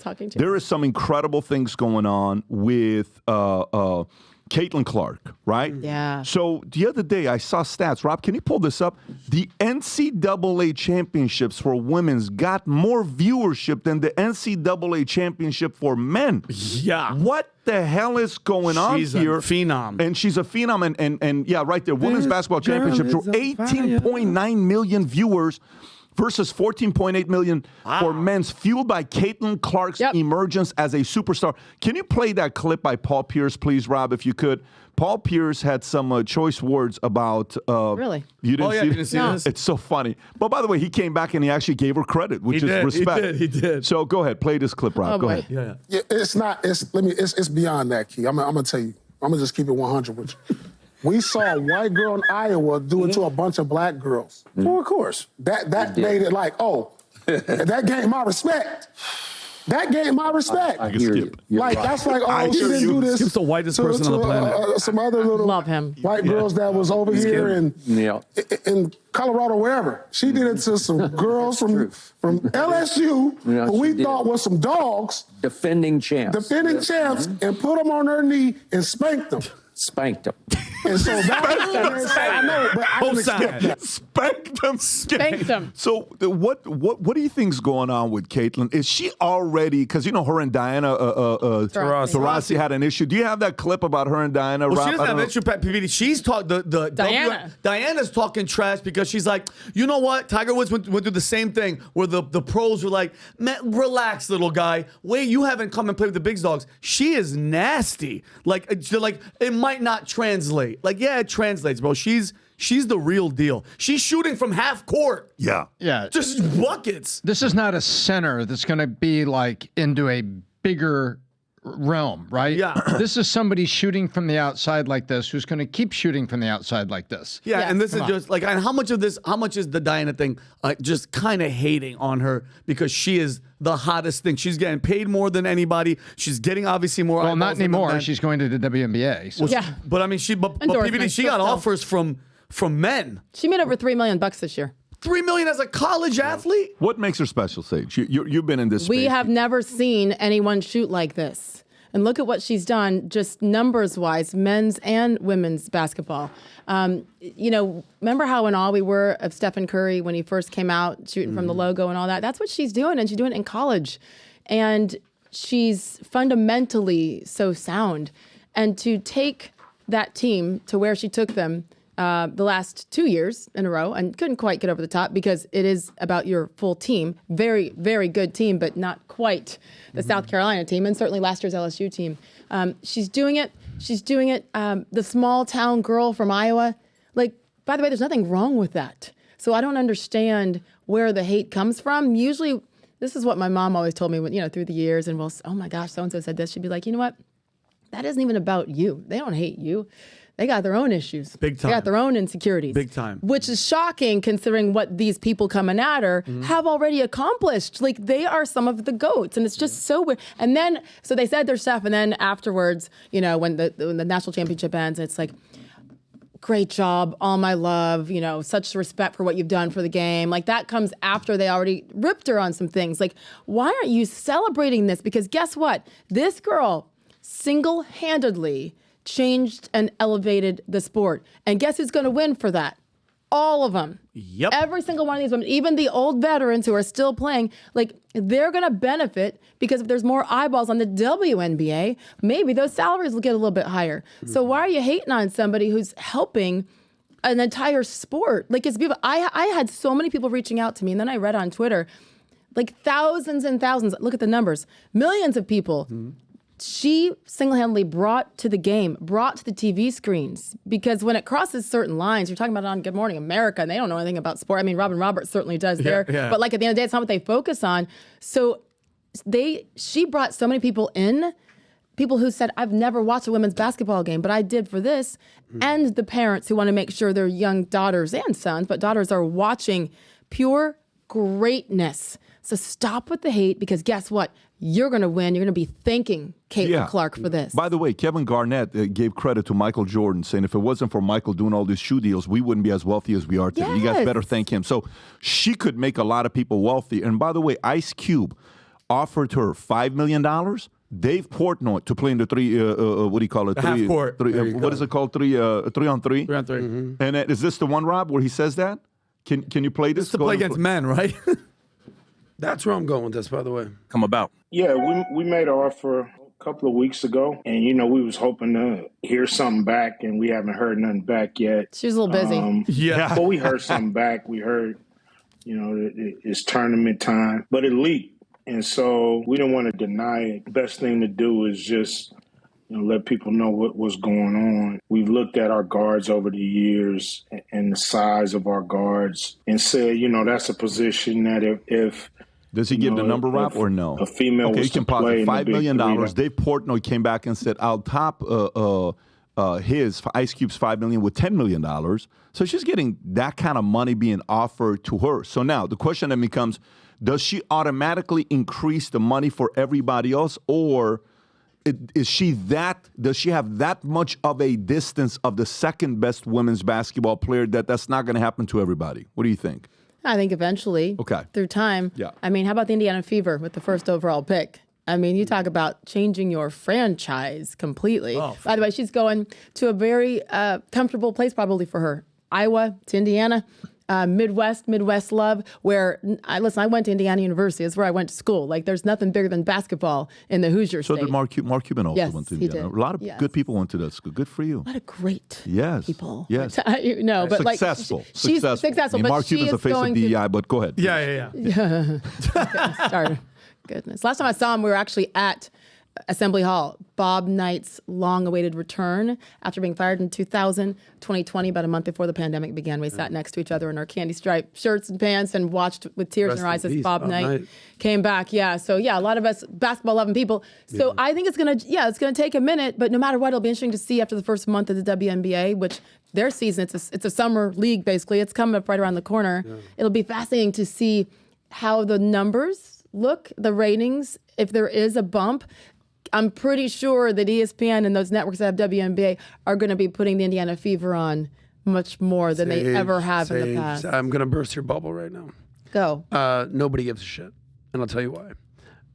talking to. There is some incredible things going on with Caitlin Clark, right? Yeah. So the other day I saw stats. Rob, can you pull this up? The NCAA championships for women's got more viewership than the NCAA championship for men. Yeah. What the hell is going on She's here? a phenom. And she's a phenom. And yeah, right there. Women's basketball championship. So 18.9 million viewers versus 14.8 million for men's, fueled by Caitlin Clark's emergence as a superstar. Can you play that clip by Paul Pierce, please, Rob, if you could? Paul Pierce had some choice words about... Really? You didn't see you didn't see this? It's so funny. But by the way, he came back and he actually gave her credit, which is respect. He did. So go ahead, play this clip, Rob. Go ahead. Yeah, it's beyond that, Key. I'm gonna tell you. I'm gonna just keep it 100 with you. We saw a white girl in Iowa do it to a bunch of black girls. Well, of course. That made it like, oh, that gained my respect. That gained my respect. I hear you. Like, that's like, oh, she didn't do this. Skip's the whitest person on the planet. Some other little Love him. white girls that was over here in Colorado, wherever. She did it to some girls from LSU who we thought was some dogs. Defending champs. And put them on their knee and spanked them. Spanked them. And so I know, but I didn't expect that. Spanked them. So what do you think's going on with Caitlin? Is she already, because you know her and Diana Taurasi had an issue. Do you have that clip about her and Diana? Well, she doesn't have an issue, Pat PVD. She's Diana's talking trash because she's like, you know what? Tiger Woods went through the same thing where the pros were like, man, relax, little guy. Wait, you haven't come and played with the big dogs. She is nasty. Like it might not translate. Like, yeah, it translates, bro. She's the real deal. She's shooting from half court. Yeah. Just buckets. This is not a center that's going to be like into a bigger realm, right? Yeah. This is somebody shooting from the outside like this who's going to keep shooting from the outside like this. Yeah, and this is just like, and how much is the Diana thing just kind of hating on her because she is the hottest thing. She's getting paid more than anybody. She's getting obviously more. Well, not anymore. She's going to the WNBA. So. Well, but I mean, but PVD, she got offers from men. She made over $3 million this year. $3 million as a college athlete? What makes her special, Sage? You've been in this space. We have never seen anyone shoot like this. And look at what she's done, just numbers-wise, men's and women's basketball. Remember how in awe we were of Stephen Curry when he first came out shooting from the logo and all that? That's what she's doing, and she's doing it in college. And she's fundamentally so sound. And to take that team to where she took them the last 2 years in a row and couldn't quite get over the top because it is about your full team. Very, very good team, but not quite the South Carolina team and certainly last year's LSU team. She's doing it. The small town girl from Iowa. Like, by the way, there's nothing wrong with that. So I don't understand where the hate comes from. Usually, this is what my mom always told me when, through the years, and oh my gosh, so-and-so said this. She'd be like, you know what? That isn't even about you. They don't hate you. They got their own issues. Big time. They got their own insecurities. Big time. Which is shocking considering what these people coming at her have already accomplished. Like, they are some of the GOATs, and it's just so weird. And then, so they said their stuff, and then afterwards, when the national championship ends, it's like, great job, all my love, such respect for what you've done for the game. Like, that comes after they already ripped her on some things. Like, why aren't you celebrating this? Because guess what? This girl single-handedly changed and elevated the sport. And guess who's going to win for that? All of them. Yep. Every single one of these women, even the old veterans who are still playing, like, they're going to benefit because if there's more eyeballs on the WNBA, maybe those salaries will get a little bit higher. So why are you hating on somebody who's helping an entire sport? Like, it's beautiful. I had so many people reaching out to me, and then I read on Twitter, like thousands and thousands, look at the numbers, millions of people. She single-handedly brought to the game, brought to the TV screens, because when it crosses certain lines, you're talking about it on Good Morning America, and they don't know anything about sport. I mean, Robin Roberts certainly does there, but like at the end of the day, it's not what they focus on. So she brought so many people in, people who said, I've never watched a women's basketball game, but I did for this, and the parents who want to make sure their young daughters and sons, but daughters are watching pure greatness. So stop with the hate, because guess what? You're going to win. You're going to be thanking Caitlin Clark for this. By the way, Kevin Garnett gave credit to Michael Jordan, saying if it wasn't for Michael doing all these shoe deals, we wouldn't be as wealthy as we are today. You guys better thank him. So she could make a lot of people wealthy. And by the way, Ice Cube, offered her $5 million. Dave Portnoy to play in the what do you call it? Half court. What is it called? 3-on-3? 3-on-3. Mm-hmm. And is this the one, Rob, where he says that? Can you play this? This is to play against men, right? That's where I'm going with this, by the way. Come about. Yeah, we made an offer a couple of weeks ago, and we was hoping to hear something back, and we haven't heard nothing back yet. She was a little busy. Yeah, but we heard something back. We heard, it's tournament time, but it leaked, and so we didn't want to deny it. The best thing to do is just let people know what was going on. We've looked at our guards over the years and the size of our guards, and said, that's a position that if does he give the number, Rob, or no? A female was you can to play pause it. $5 million. Dave Portnoy came back and said, I'll top Ice Cube's $5 million with $10 million. So she's getting that kind of money being offered to her. So now the question then becomes, does she automatically increase the money for everybody else, or does she have that much of a distance of the second best women's basketball player that's not going to happen to everybody? What do you think? I think eventually, through time. Yeah. I mean, how about the Indiana Fever with the first overall pick? I mean, you talk about changing your franchise completely. Oh, by the way, she's going to a very comfortable place probably for her. Iowa to Indiana. Midwest love, where, I went to Indiana University. That's where I went to school. Like, there's nothing bigger than basketball in the Hoosier State. So did Mark Cuban also went to Indiana. He did. A lot of good people went to that school. Good for you. A lot of great people. Yes. No, but successful. She's successful. But Mark Cuban's the face of DEI, but go ahead. Yeah. Sorry. Goodness. Last time I saw him, we were actually at Assembly Hall. Bob Knight's long-awaited return after being fired in 2020, about a month before the pandemic began. We sat next to each other in our candy-striped shirts and pants and watched with tears in our eyes as Bob Knight came back. Yeah, so a lot of us basketball-loving people. So I think it's gonna take a minute, but no matter what, it'll be interesting to see after the first month of the WNBA, which their season, it's a summer league basically. It's coming up right around the corner. Yeah. It'll be fascinating to see how the numbers look, the ratings, if there is a bump. I'm pretty sure that ESPN and those networks that have WNBA are going to be putting the Indiana Fever on much more than they ever have in the past. I'm going to burst your bubble right now. Go. Nobody gives a shit, and I'll tell you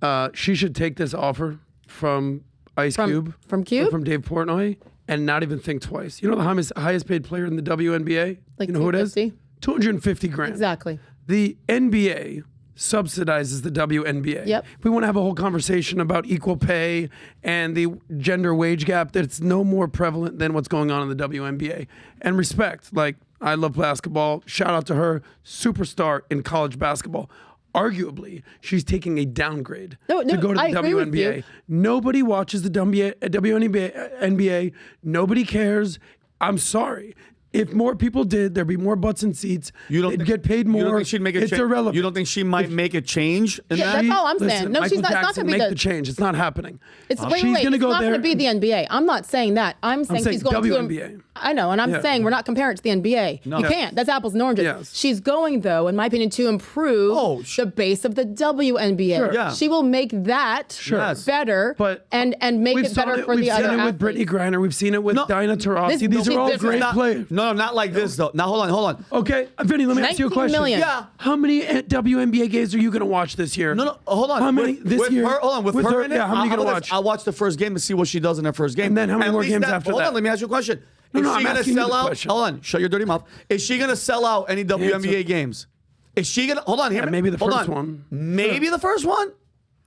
why. She should take this offer from Ice Cube. From Cube? From Dave Portnoy, and not even think twice. You know the highest paid player in the WNBA? Like, you know who it is? $250,000. Exactly. The NBA subsidizes the WNBA. Yep. If we want to have a whole conversation about equal pay and the gender wage gap, that's no more prevalent than what's going on in the WNBA. And respect, like, I love basketball. Shout out to her, superstar in college basketball. Arguably, she's taking a downgrade to go to the WNBA. Nobody watches the WNBA. Nobody cares. I'm sorry. If more people did, there'd be more butts and seats. They'd get paid more. You don't think she'd make a change? It's irrelevant. You don't think she might make a change in that? That's all I'm saying. No, she's not going to be the change. It's not happening. She's going to go there. It's not going to be the NBA. I'm not saying that. I'm saying she's going WNBA. I know, and I'm saying we're not comparing it to the NBA. No. You can't. That's apples and oranges. Yes. She's going, though, in my opinion, to improve the base of the WNBA. Sure. Yeah. She will make that better and make it better for the other athletes. We've seen it with Brittany Griner. We've seen it with Diana Taurasi. These are all great players. No, not like this, though. Now, hold on. Okay, Vinny, let me ask you a question. 19 million. Yeah. How many WNBA games are you going to watch this year? No, hold on. How many this year? With her in it? Yeah, how many are you going to watch? I'll watch the first game to see what she does in her first game. And then how many more games after that? Hold on, let me ask you a question. Is she going to sell out? Hold on, shut your dirty mouth. Is she going to sell out any WNBA games? Is she going to, hold on, maybe the first one. Maybe the first one?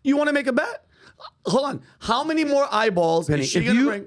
You want to make a bet? Hold on. How many more eyeballs is she going to bring?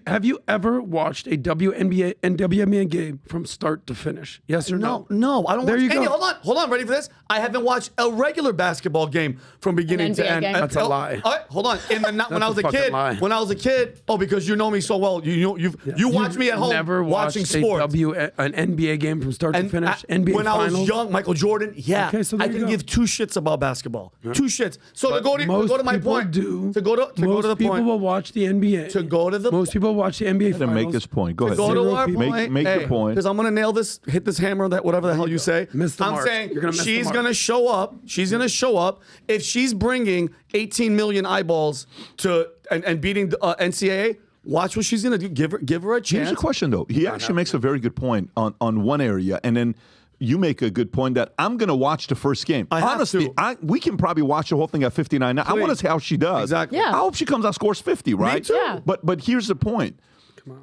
Have you ever watched a WNBA and WNBA game from start to finish? Yes or no? No, I don't. There you go. Hold on. Ready for this? I haven't watched a regular basketball game from beginning to end. That's a lie. All right, hold on. When I was a kid. Oh, because you know me so well. You watch me at home never watching sports. An NBA game from start to finish. NBA when finals. I was young, Michael Jordan. Yeah, okay, so I can give two shits about basketball. Yeah. Two shits. So to go to my point. Most people will watch the NBA. Most people watch the NBA finals. Make this point. Go ahead. Go to our point. Make the point. Because I'm going to nail this, hit this hammer, that whatever the hell you say. I'm saying she's going to show up. She's going to show up. If she's bringing 18 million eyeballs to and beating the NCAA, watch what she's going to do. Give her a chance. Here's a question, though. He actually makes a very good point on one area. And then, you make a good point that I'm going to watch the first game. Honestly, we can probably watch the whole thing at 59. Now, I want to see how she does. Exactly. Yeah. I hope she comes out scores 50, right? Me too. Yeah. But here's the point.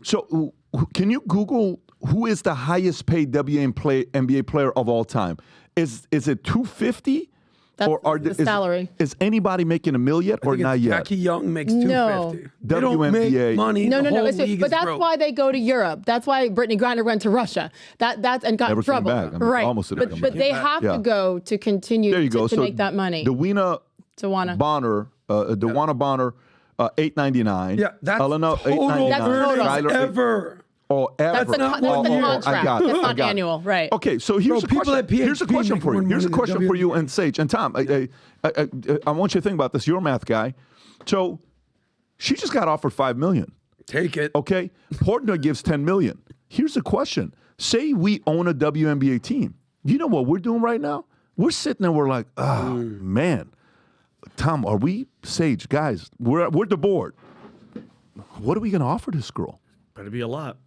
So can you Google who is the highest paid WNBA player of all time? Is it 250? That's or the salary. Is anybody making $1 million or not yet? Jackie Young makes No. $250. They don't WNBA. make money. No, The no, whole no. league But is that's broke. why they go to Europe. That's why Brittany Griner went to Russia. That's and got Never in came trouble. back. I mean, Right. almost didn't come But back. they have Yeah. to go to continue There you go. to So make that money. Dewana Bonner, Bonner, $8.99. Yeah, that's Elena, total $8.99. That's total. Skylar, ever. Oh, ever. That's the not contract. I got it. That's I not got it. annual, right? Okay, so here's Bro, a people question. at PhD Here's a question make for you. more Here's a money than question for you WNBA. and Sage and Tom. I want you to think about this. You're a math guy, so she just got offered $5 million. Take it. Okay, Portnoy gives $10 million. Here's the question: say we own a WNBA team. You know what we're doing right now? We're sitting there. We're like, oh man, Tom, are we Sage guys? We're the board. What are we going to offer this girl? Better be a lot.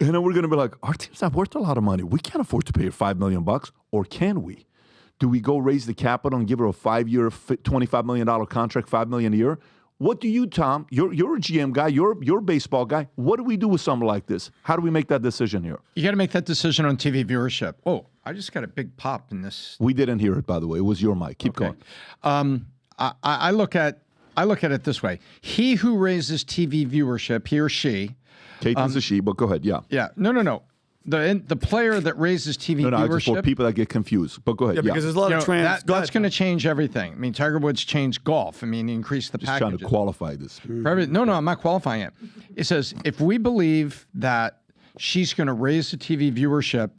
And then we're going to be like, our team's not worth a lot of money. We can't afford to pay her $5 million, or can we? Do we go raise the capital and give her a 5-year, $25 million contract, $5 million a year? What do you, Tom? You're a GM guy. You're a baseball guy. What do we do with something like this? How do we make that decision here? You got to make that decision on TV viewership. Oh, I just got a big pop in this. We didn't hear it, by the way. It was your mic. Keep going. I look at it this way: he who raises TV viewership, he or she. Caitlin's a she, but go ahead. Yeah. Yeah. No. The player that raises TV No, just for viewership. people that get confused. But go ahead. Yeah, because there's a lot of trans. That's going to change everything. I mean, Tiger Woods changed golf. I mean, he increased the just trying to packages. qualify this. No, I'm not qualifying it. It says if we believe that she's going to raise the TV viewership,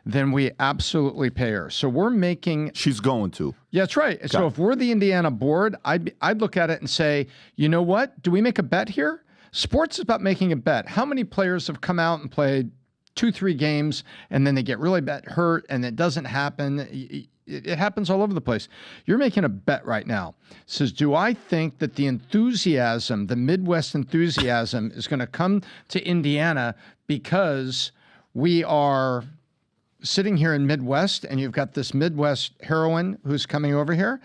then we absolutely pay her. So we're making. She's going to. Yeah, that's right. So if we're the Indiana board, I'd look at it and say, you know what? Do we make a bet here? Sports is about making a bet. How many players have come out and played 2-3 games and then they get really hurt and it doesn't happen? It happens all over the place. You're making a bet right now. It says, do I think that the enthusiasm, the Midwest enthusiasm, is going to come to Indiana because we are sitting here in Midwest and you've got this Midwest heroine who's coming over here?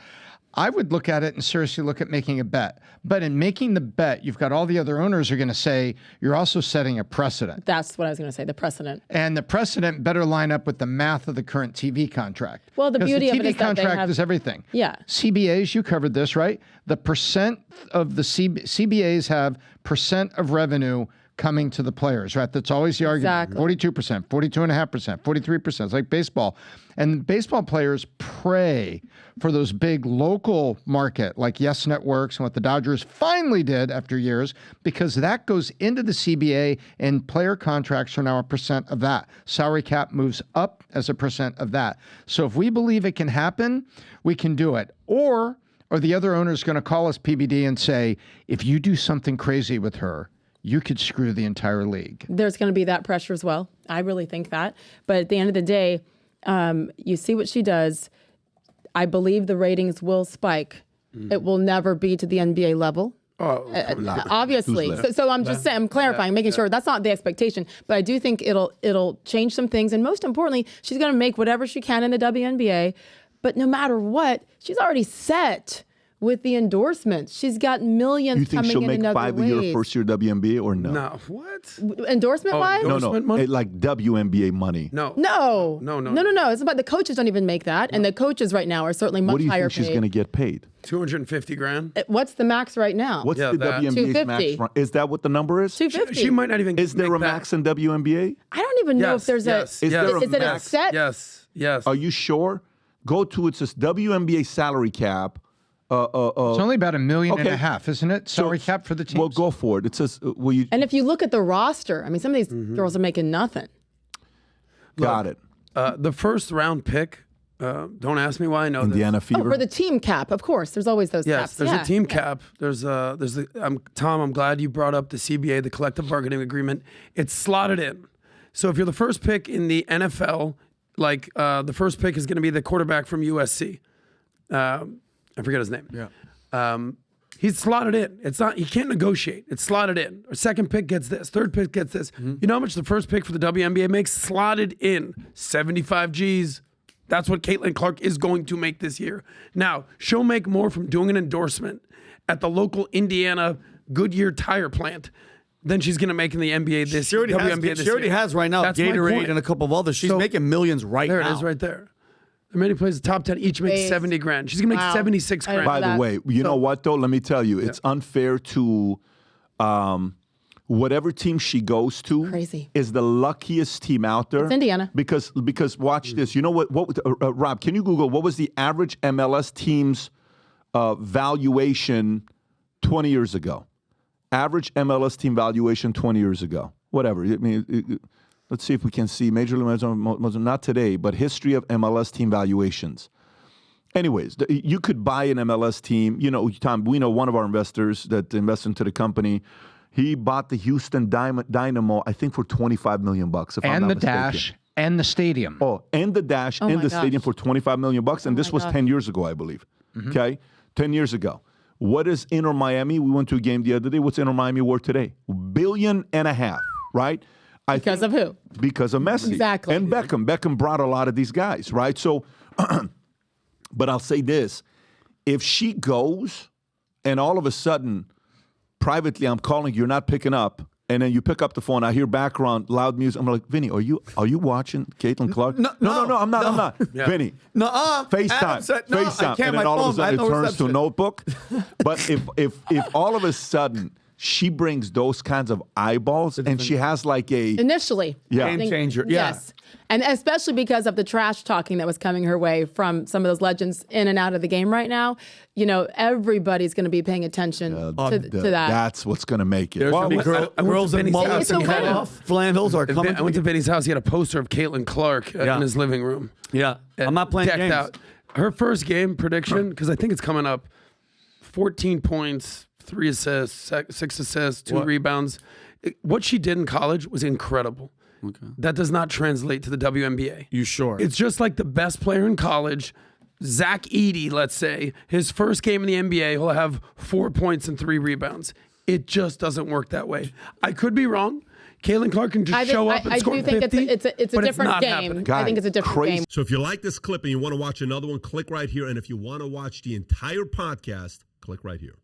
I would look at it and seriously look at making a bet. But in making the bet, you've got all the other owners are going to say, you're also setting a precedent. That's what I was going to say, the precedent. And the precedent better line up with the math of the current TV contract. Well, the beauty of it is TV that they contract have- is everything. Yeah. CBAs, you covered this, right? The percent of the CBAs have percent of revenue coming to the players, right? That's always the argument. Exactly. 42%, 42.5%, 43%. It's like baseball. And baseball players pray for those big local market, like Yes Networks and what the Dodgers finally did after years, because that goes into the CBA and player contracts are now a percent of that. Salary cap moves up as a percent of that. So if we believe it can happen, we can do it. Or the other owner is going to call us PBD and say, if you do something crazy with her, you could screw the entire league. There's going to be that pressure as well. I really think that. But at the end of the day, you see what she does. I believe the ratings will spike. It will never be to the NBA level. Obviously. So I'm just saying, I'm clarifying, making sure that's not the expectation. But I do think it'll change some things. And most importantly, she's going to make whatever she can in the WNBA. But no matter what, she's already set with the endorsements. She's got millions You think coming she'll in make other 5 a ways. year first year WNBA or no? No. What? Endorsement-wise? endorsement money? Like WNBA money. No. No. No. It's about the coaches don't even make that. And the coaches right now are certainly much What do you higher think she's paid. going to get paid? $250,000. What's the max right now? What's Yeah, the that. WNBA's max? 250. Is that what the number is? 250. She might not even. Is there make a that. max in WNBA? I don't even know if there's yes, a. Is there a is it a max? set? Yes. Are you sure? Go to it says WNBA salary cap. It's only about $1.5 million, Okay. isn't it? Salary cap for the teams. Well, go for it. It says, will you? And if you look at the roster, I mean, some of these girls are making nothing. Got it. The first round pick. Don't ask me why I know Indiana this. Fever. For the team cap, of course. There's always those Yes, caps. there's Yeah. a team cap. There's Tom, I'm glad you brought up the CBA, the collective bargaining agreement. It's slotted in. So if you're the first pick in the NFL, like the first pick is going to be the quarterback from USC. I forget his name. Yeah. He's slotted in. It's not. He can't negotiate. It's slotted in. Or second pick gets this. Third pick gets this. You know how much the first pick for the WNBA makes? Slotted in. 75 G's. That's what Caitlin Clark is going to make this year. Now, she'll make more from doing an endorsement at the local Indiana Goodyear tire plant than she's going to make in the NBA this year. She already has right now That's my Gatorade point. and a couple of others. She's making millions right now. There it is right there. The many players, the top 10, each make 70 grand. She's going to make 76 grand. By the way, you know what, though? Let me tell you, it's unfair to whatever team she goes to. Crazy. Is the luckiest team out there. It's Indiana. Because watch this. You know what Rob, can you Google what was the average MLS team's valuation 20 years ago? Average MLS team valuation 20 years ago. Whatever. I mean, let's see if we can see Major League Baseball, not today, but history of MLS team valuations. Anyways, you could buy an MLS team. You know, Tom, we know one of our investors that invests into the company. He bought the Houston Dynamo, I think, for $25 million. If I'm not mistaken. Dash and the stadium. Oh, and the dash and the stadium for $25 million. And this was 10 years ago, I believe. Okay? 10 years ago. What is Inter Miami? We went to a game the other day. What's Inter Miami worth today? $1.5 billion, right? Because of who? Because of Messi. Exactly. And Beckham. Beckham brought a lot of these guys, right? So, but I'll say this. If she goes and all of a sudden, privately, I'm calling, you're not picking up, and then you pick up the phone, I hear background, loud music. I'm like, Vinny, are you watching Caitlin Clark? No, I'm not. Yeah. Vinny, FaceTime. FaceTime. And then all of a sudden it turns to a notebook. But if all of a sudden she brings those kinds of eyeballs and she has like a... Initially. Yeah. Game changer. Yeah. Yes. And especially because of the trash talking that was coming her way from some of those legends in and out of the game right now, you know, everybody's going to be paying attention to that. That's what's going to make it. There's going to be girls in mullets and cut off flannels are coming. I went to Vinny's house. He had a poster of Caitlin Clark in his living room. Yeah. I'm not playing decked games. out. Her first game prediction, because I think it's coming up, 14 points, 3 assists, 6 assists, 2 rebounds. What she did in college was incredible. Okay. That does not translate to the WNBA. You sure? It's just like the best player in college, Zach Edey, let's say, his first game in the NBA, he'll have 4 points and 3 rebounds. It just doesn't work that way. I could be wrong. Caitlin Clark can just show up and score 50. I do think it's a different game. God, I think it's a different game. So if you like this clip and you want to watch another one, click right here. And if you want to watch the entire podcast, click right here.